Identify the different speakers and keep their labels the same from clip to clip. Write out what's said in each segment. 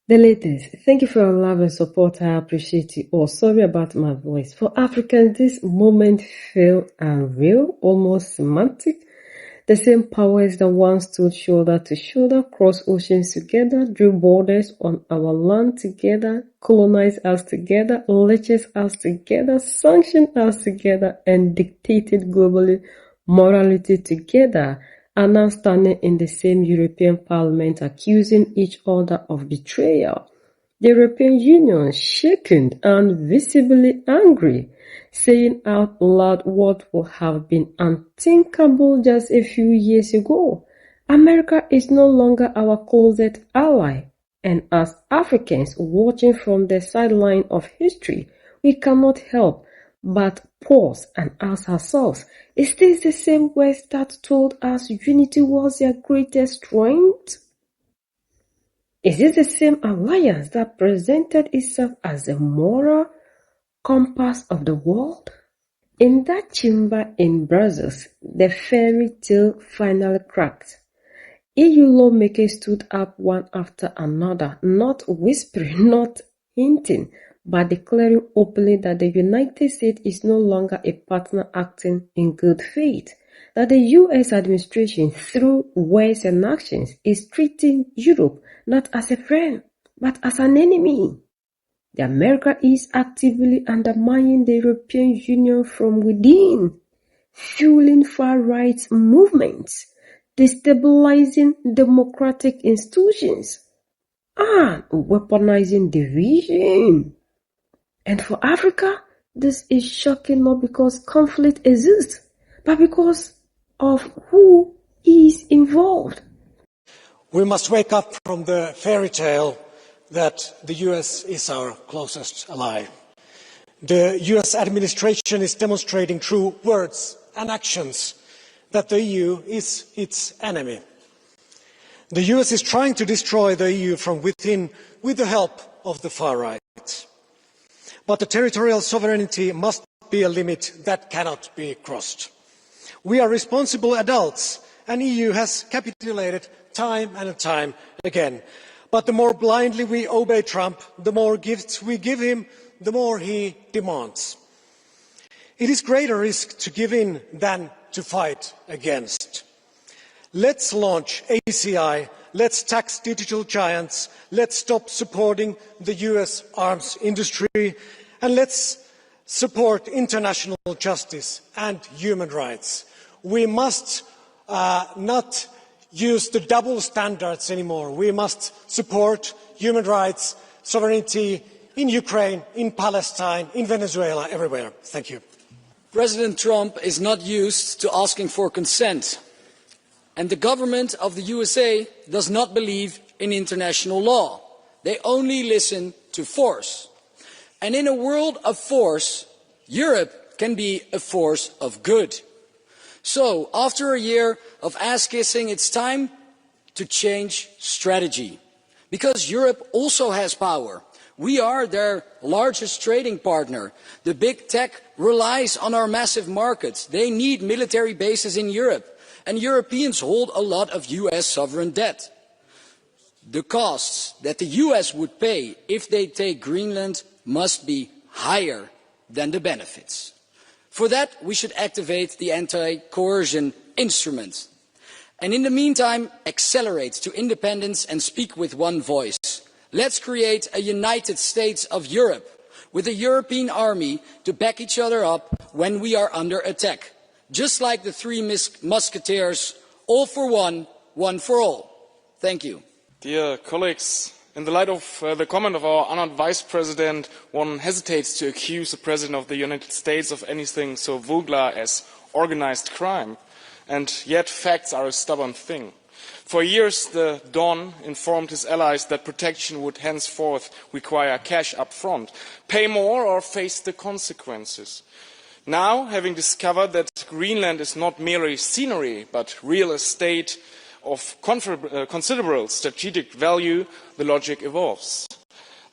Speaker 1: The latest. Thank you for your love and support. I appreciate you all. Sorry about my voice. For Africans, this moment feel unreal, almost semantic. The same powers that once stood shoulder to shoulder, crossed oceans together, drew borders on our land together, colonized us together, lectured us together, sanctioned us together, and dictated globally morality together, are now standing in the same European Parliament accusing each other of betrayal. The European Union, shaken and visibly angry, saying out loud what would have been unthinkable just a few years ago. America is no longer our closest ally, and as Africans watching from the sideline of history, we cannot help but pause and ask ourselves, is this the same West that told us unity was their greatest strength? Is this the same alliance that presented itself as the moral compass of the world? In that chamber in Brussels, the fairy tale finally cracked. EU lawmakers stood up one after another, not whispering, not hinting, but declaring openly that the United States is no longer a partner acting in good faith, that the US administration, through words and actions, is treating Europe not as a friend, but as an enemy. The America is actively undermining the European Union from within, fueling far-right movements, destabilizing democratic institutions, and weaponizing division. And for Africa, this is shocking not because conflict exists, but because of who is involved.
Speaker 2: We must wake up from the fairy tale that the US is our closest ally. The US administration is demonstrating through words and actions that the EU is its enemy. The US is trying to destroy the EU from within with the help of the far right. But the territorial sovereignty must be a limit that cannot be crossed. We are responsible adults, and the EU has capitulated time and time again. But the more blindly we obey Trump, the more gifts we give him, the more he demands. It is greater risk to give in than to fight against. Let's launch ACI, let's tax digital giants, let's stop supporting the US arms industry, and let's support international justice and human rights. We must not use the double standards anymore. We must support human rights, sovereignty in Ukraine, in Palestine, in Venezuela, everywhere. Thank you.
Speaker 3: President Trump is not used to asking for consent, and the government of the USA does not believe in international law. They only listen to force. And in a world of force, Europe can be a force of good. So, after a year of ass-kissing, it's time to change strategy. Because Europe also has power. We are their largest trading partner. The big tech relies on our massive markets. They need military bases in Europe. And Europeans hold a lot of US sovereign debt. The costs that the US would pay if they take Greenland must be higher than the benefits. For that, we should activate the anti-coercion instrument. And in the meantime, accelerate to independence and speak with one voice. Let's create a United States of Europe, with a European army to back each other up when we are under attack. Just like the three musketeers, all for one, one for all. Thank you.
Speaker 4: Dear colleagues, in the light of the comment of our honored Vice President, one hesitates to accuse the President of the United States of anything so vulgar as organized crime. And yet facts are a stubborn thing. For years, the Don informed his allies that protection would henceforth require cash up front. Pay more or face the consequences. Now, having discovered that Greenland is not merely scenery, but real estate of considerable strategic value, the logic evolves.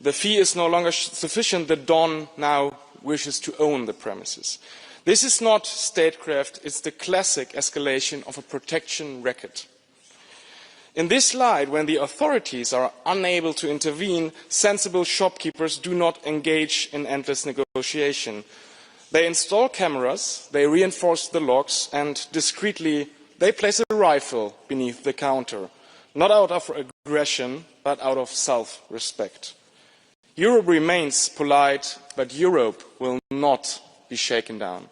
Speaker 4: The fee is no longer sufficient. The Don now wishes to own the premises. This is not statecraft, it's the classic escalation of a protection racket. In this light, when the authorities are unable to intervene, sensible shopkeepers do not engage in endless negotiation. They install cameras, they reinforce the locks, and discreetly they place a rifle beneath the counter, not out of aggression, but out of self-respect. Europe remains polite, but Europe will not be shaken down.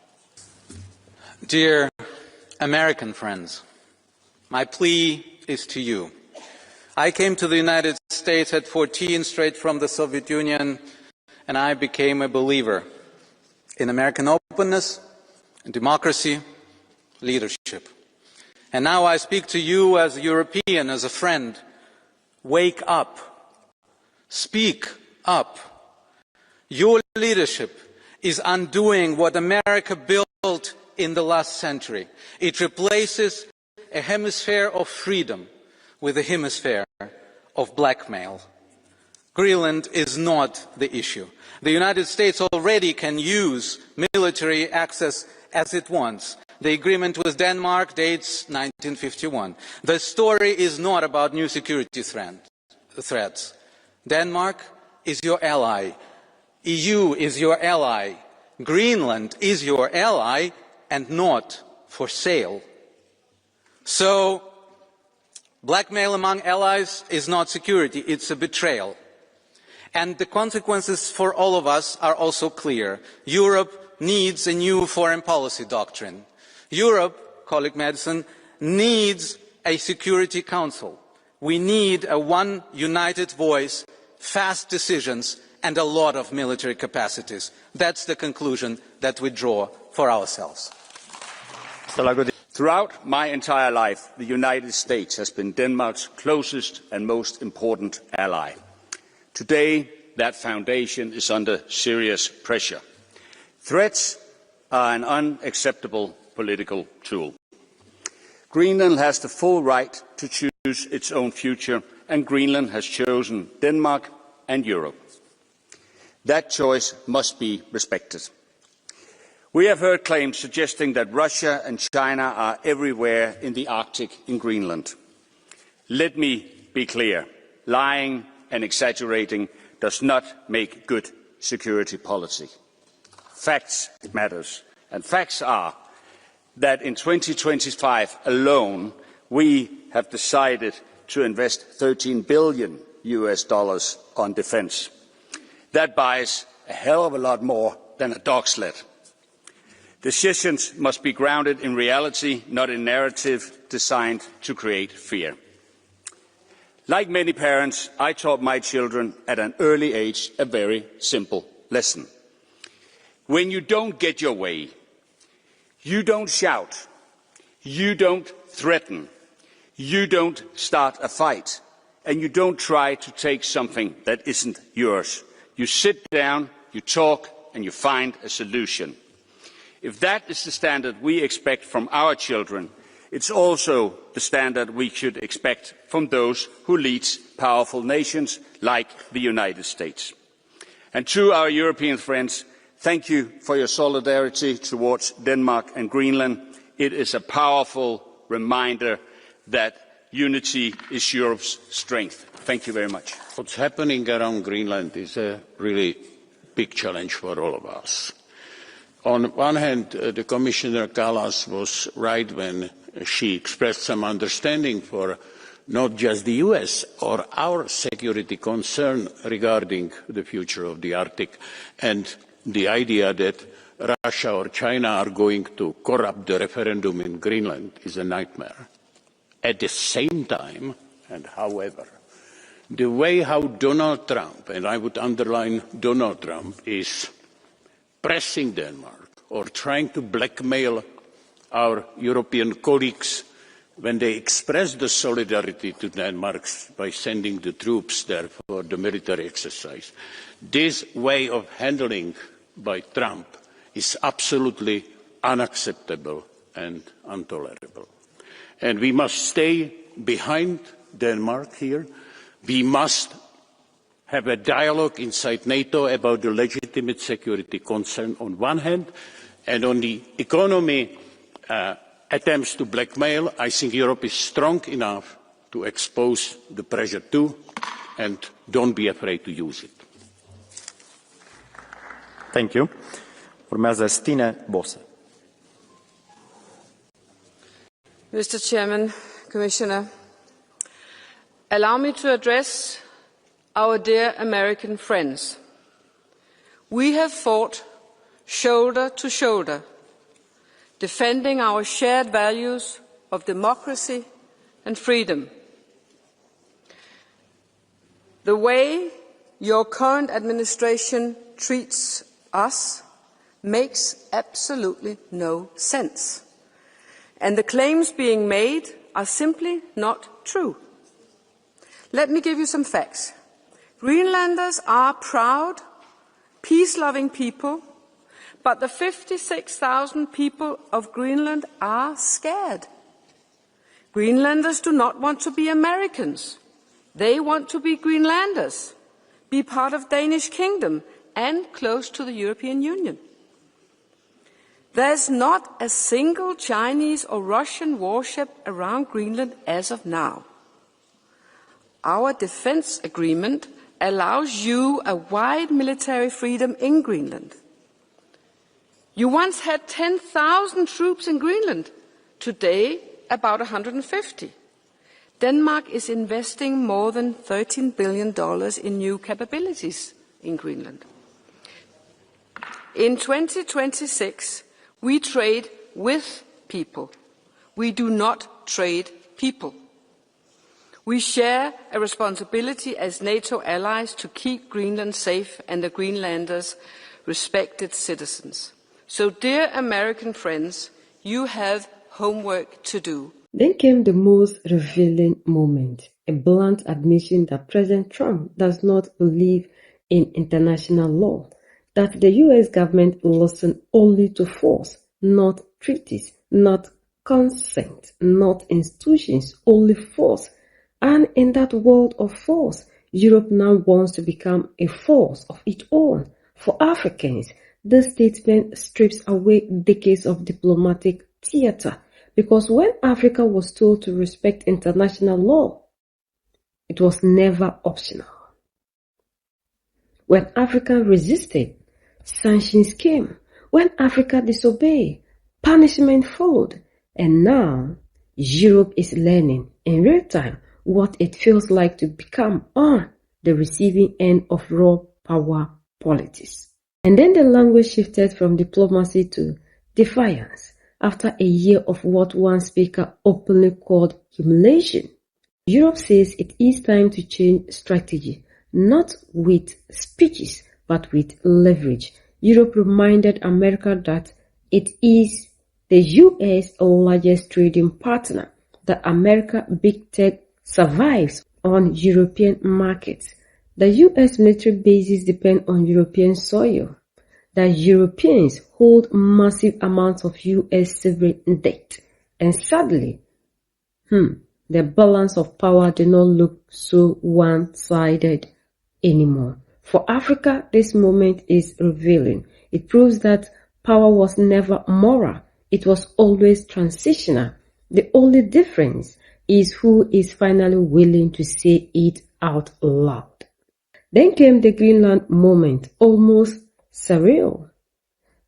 Speaker 5: Dear American friends, my plea is to you. I came to the United States at 14, straight from the Soviet Union, and I became a believer in American openness, democracy, leadership. And now I speak to you as a European, as a friend. Wake up. Speak up. Your leadership is undoing what America built in the last century. It replaces a hemisphere of freedom with a hemisphere of blackmail. Greenland is not the issue. The United States already can use military access as it wants. The agreement with Denmark dates 1951. The story is not about new security threats. Denmark is your ally. EU is your ally. Greenland is your ally and not for sale. So, blackmail among allies is not security, it's a betrayal. And the consequences for all of us are also clear. Europe needs a new foreign policy doctrine. Europe, colleague Madison, needs a Security Council. We need a one united voice, fast decisions, and a lot of military capacities. That's the conclusion that we draw for ourselves.
Speaker 6: Throughout my entire life, the United States has been Denmark's closest and most important ally. Today, that foundation is under serious pressure. Threats are an unacceptable political tool. Greenland has the full right to choose its own future, and Greenland has chosen Denmark and Europe. That choice must be respected. We have heard claims suggesting that Russia and China are everywhere in the Arctic in Greenland. Let me be clear. Lying and exaggerating does not make good security policy. Facts matters. And facts are that in 2025 alone, we have decided to invest $13 billion on defense. That buys a hell of a lot more than a dog sled. Decisions must be grounded in reality, not in narrative designed to create fear. Like many parents, I taught my children at an early age a very simple lesson. When you don't get your way, you don't shout, you don't threaten, you don't start a fight, and you don't try to take something that isn't yours. You sit down, you talk, and you find a solution. If that is the standard we expect from our children, it's also the standard we should expect from those who lead powerful nations like the United States. And to our European friends, thank you for your solidarity towards Denmark and Greenland. It is a powerful reminder that unity is Europe's strength. Thank you very much.
Speaker 7: What's happening around Greenland is a really big challenge for all of us. On one hand, the Commissioner Kallas was right when she expressed some understanding for not just the US or our security concern regarding the future of the Arctic and the idea that Russia or China are going to corrupt the referendum in Greenland is a nightmare. At the same time, and however, the way how Donald Trump, and I would underline Donald Trump, is pressing Denmark or trying to blackmail our European colleagues when they express the solidarity to Denmark by sending the troops there for the military exercise. This way of handling by Trump is absolutely unacceptable and intolerable. And we must stay behind Denmark here. We must have a dialogue inside NATO about the legitimate security concern on one hand, and on the economy attempts to blackmail. I think Europe is strong enough to expose the pressure to, and don't be afraid to use it.
Speaker 8: Thank you. Urmează Stine Bosse.
Speaker 9: Mr. Chairman, Commissioner, allow me to address our dear American friends. We have fought shoulder to shoulder, defending our shared values of democracy and freedom. The way your current administration treats us makes absolutely no sense, and the claims being made are simply not true. Let me give you some facts. Greenlanders are proud, peace-loving people, but the 56,000 people of Greenland are scared. Greenlanders do not want to be Americans. They want to be Greenlanders, be part of Danish Kingdom and close to the European Union. There's not a single Chinese or Russian warship around Greenland as of now. Our defense agreement allows you a wide military freedom in Greenland. You once had 10,000 troops in Greenland. Today, about 150. Denmark is investing more than $13 billion in new capabilities in Greenland. In 2026, we trade with people. We do not trade people. We share a responsibility as NATO allies to keep Greenland safe and the Greenlanders respected citizens. So, dear American friends, you have homework to do.
Speaker 1: Then came the most revealing moment, a blunt admission that President Trump does not believe in international law, that the US government listens only to force, not treaties, not consent, not institutions, only force. And in that world of force, Europe now wants to become a force of its own. For Africans, this statement strips away decades of diplomatic theater, because when Africa was told to respect international law, it was never optional. When Africa resisted, sanctions came. When Africa disobeyed, punishment followed. And now, Europe is learning in real time what it feels like to become on the receiving end of raw power politics. And then the language shifted from diplomacy to defiance after a year of what one speaker openly called humiliation. Europe says it is time to change strategy, not with speeches, but with leverage. Europe reminded America that it is the US largest trading partner, that America big tech survives on European markets. The US military bases depend on European soil. That Europeans hold massive amounts of US sovereign debt. And sadly, the balance of power does not look so one-sided anymore. For Africa, this moment is revealing. It proves that power was never moral. It was always transitional. The only difference is who is finally willing to say it out loud. Then came the Greenland moment, almost surreal.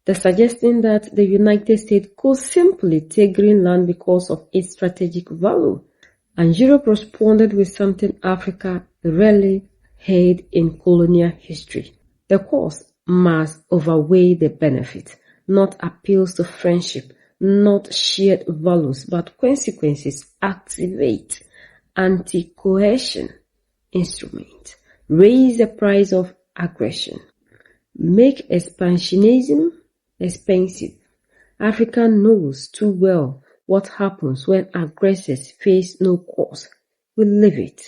Speaker 1: The suggestion that the United States could simply take Greenland because of its strategic value. And Europe responded with something Africa rarely heard in colonial history. The cost must outweigh the benefit, not appeals to friendship, not shared values, but consequences activate anti-coercion instrument, raise the price of aggression, make expansionism expensive. Africa knows too well what happens when aggressors face no cause. We leave it.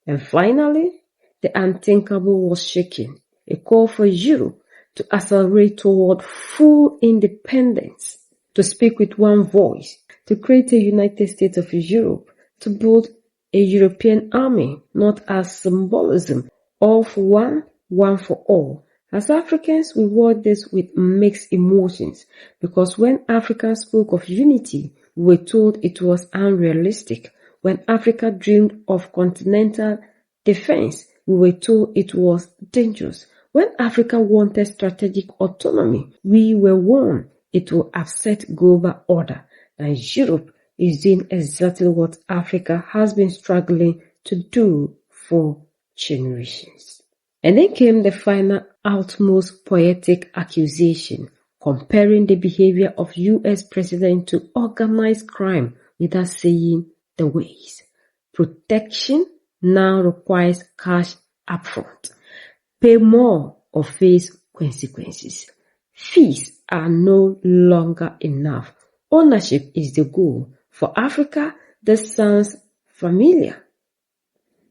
Speaker 1: And finally, the unthinkable was shaken, a call for Europe to accelerate toward full independence, to speak with one voice, to create a United States of Europe, to build a European army, not as symbolism, all for one for all. As Africans, we watch this with mixed emotions, because when Africans spoke of unity, we were told it was unrealistic. When Africa dreamed of continental defense, we were told it was dangerous. When Africa wanted strategic autonomy, we were warned it will upset global order. And Europe is doing exactly what Africa has been struggling to do for generations. And then came the final, utmost poetic accusation, comparing the behavior of US president to organized crime without saying the ways. Protection now requires cash upfront. Pay more or face consequences. Fees are no longer enough. Ownership is the goal. For Africa, this sounds familiar.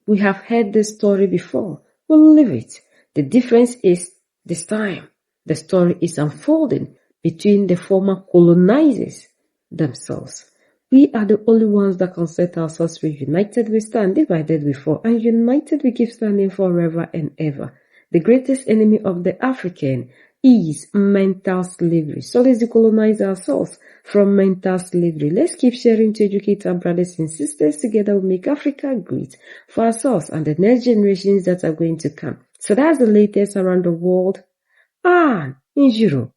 Speaker 1: We have heard this story before. We'll leave it. The difference is this time, the story is unfolding between the former colonizers themselves. We are the only ones that can set ourselves free. United we stand, divided we fall, and united we keep standing forever and ever. The greatest enemy of the African is mental slavery. So let's decolonize ourselves from mental slavery. Let's keep sharing to educate our brothers and sisters. Together we'll make Africa great for ourselves and the next generations that are going to come. So that's the latest around the world and in Europe.